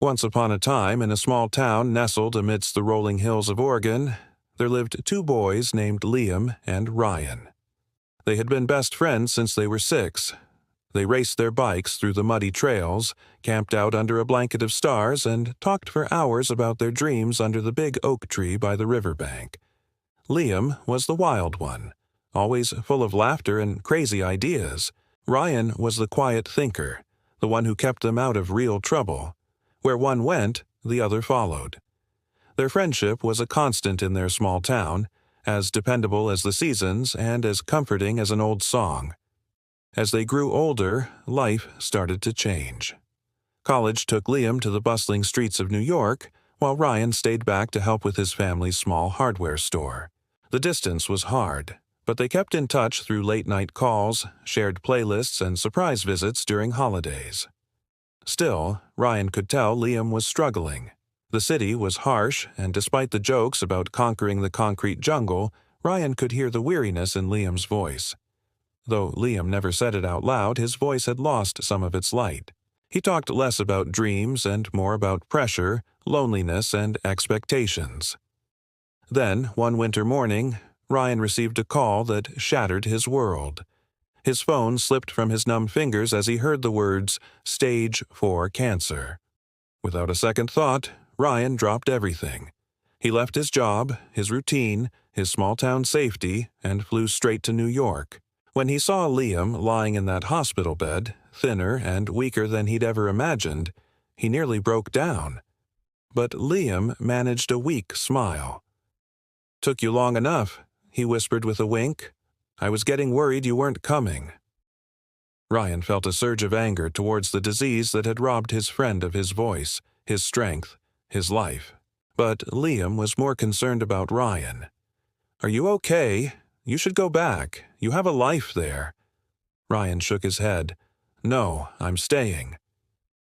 Once upon a time, in a small town nestled amidst the rolling hills of Oregon, there lived two boys named Liam and Ryan. They had been best friends since they were 6. They raced their bikes through the muddy trails, camped out under a blanket of stars, and talked for hours about their dreams under the big oak tree by the riverbank. Liam was the wild one, always full of laughter and crazy ideas. Ryan was the quiet thinker, the one who kept them out of real trouble. Where one went, the other followed. Their friendship was a constant in their small town, as dependable as the seasons and as comforting as an old song. As they grew older, life started to change. College took Liam to the bustling streets of New York, while Ryan stayed back to help with his family's small hardware store. The distance was hard, but they kept in touch through late-night calls, shared playlists, and surprise visits during holidays. Still, Ryan could tell Liam was struggling. The city was harsh, and despite the jokes about conquering the concrete jungle, Ryan could hear the weariness in Liam's voice. Though Liam never said it out loud, his voice had lost some of its light. He talked less about dreams and more about pressure, loneliness, and expectations. Then, one winter morning, Ryan received a call that shattered his world. His phone slipped from his numb fingers as he heard the words, "Stage 4 cancer." Without a second thought, Ryan dropped everything. He left his job, his routine, his small-town safety, and flew straight to New York. When he saw Liam lying in that hospital bed, thinner and weaker than he'd ever imagined, he nearly broke down. But Liam managed a weak smile. "Took you long enough," he whispered with a wink. "I was getting worried you weren't coming." Ryan felt a surge of anger towards the disease that had robbed his friend of his voice, his strength, his life. But Liam was more concerned about Ryan. "Are you okay? You should go back. You have a life there." Ryan shook his head. "No, I'm staying."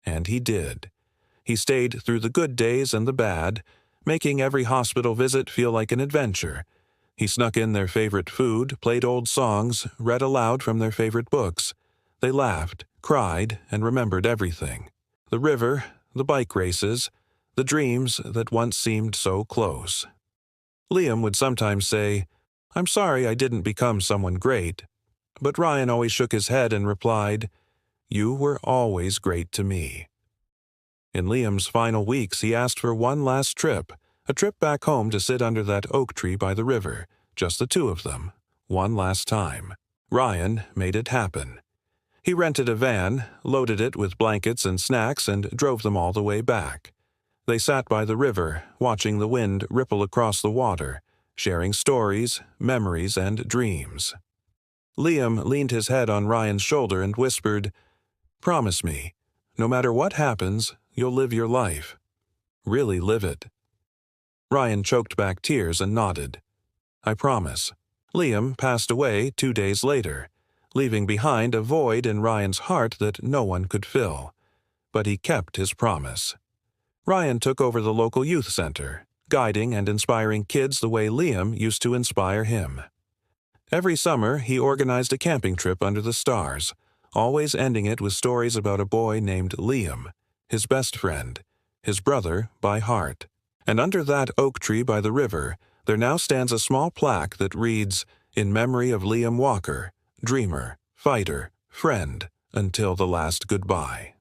And he did. He stayed through the good days and the bad, making every hospital visit feel like an adventure. He snuck in their favorite food, played old songs, read aloud from their favorite books. They laughed, cried, and remembered everything. The river, the bike races, the dreams that once seemed so close. Liam would sometimes say, "I'm sorry I didn't become someone great." But Ryan always shook his head and replied, "You were always great to me." In Liam's final weeks, he asked for one last trip, a trip back home to sit under that oak tree by the river, just the two of them, one last time. Ryan made it happen. He rented a van, loaded it with blankets and snacks, and drove them all the way back. They sat by the river, watching the wind ripple across the water, sharing stories, memories, and dreams. Liam leaned his head on Ryan's shoulder and whispered, "Promise me, no matter what happens, you'll live your life. Really live it." Ryan choked back tears and nodded. "I promise." Liam passed away 2 days later, leaving behind a void in Ryan's heart that no one could fill. But he kept his promise. Ryan took over the local youth center, guiding and inspiring kids the way Liam used to inspire him. Every summer, he organized a camping trip under the stars, always ending it with stories about a boy named Liam, his best friend, his brother by heart. And under that oak tree by the river, there now stands a small plaque that reads, "In memory of Liam Walker, dreamer, fighter, friend, until the last goodbye."